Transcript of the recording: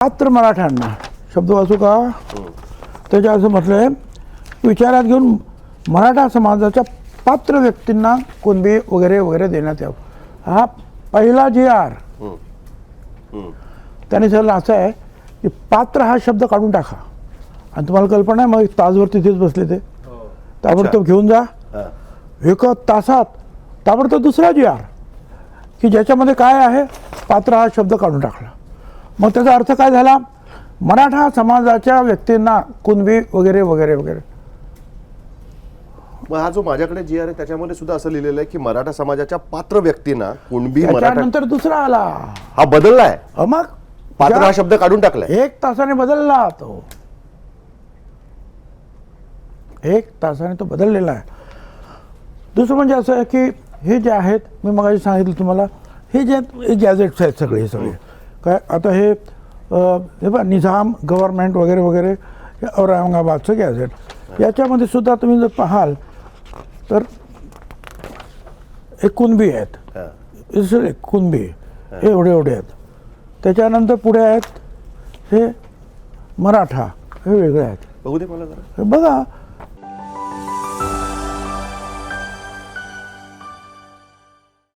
पात्र मराठ्यांना शब्द वाचू का? त्याच्या असं म्हटलंय, विचारात घेऊन मराठा समाजाच्या पात्र व्यक्तींना कुणबी वगैरे वगैरे देण्यात यावं. हा पहिला GR. त्याने सांगितलं असं आहे की पात्र हा शब्द काढून टाका. आणि तुम्हाला कल्पना आहे, मग तासभर तिथेच बसले ते. ताबडतोब घेऊन जा. एका तासात ताबडतोब दुसरा GR की ज्याच्यामध्ये काय आहे, पात्र हा शब्द काढून टाकला. मग त्याचा अर्थ काय झाला? मराठा समाजाच्या व्यक्तींना कुणबी वगैरे वगैरे वगैरे. मग हा जो माझ्याकडे GR आहे त्याच्यामध्ये सुद्धा असं लिहिलेलं आहे की मराठा समाजाच्या पात्र व्यक्तींना कुणबी मराठा. त्याच्यानंतर दुसरा आला. हा बदललाय. मग पात्र हा शब्द काढून टाकलाय. 1 तासाने बदलला तो. 1 तासाने तो बदललेला आहे. दुसरं म्हणजे असं आहे की हे जे आहेत, मी मगाशी सांगितलं तुम्हाला, हे जे गॅझेट्स आहेत सगळे सगळे काय, आता हे बघा निझाम गव्हर्नमेंट वगैरे वगैरे, हे औरंगाबादचं गॅझेट. याच्यामध्ये सुद्धा तुम्ही जर पाहाल तर हे कुणबी आहेत, कुणबी हे एवढे एवढे आहेत. त्याच्यानंतर पुढे आहेत हे मराठा, हे वेगळे आहेत. बघू दे मला जरा. बघा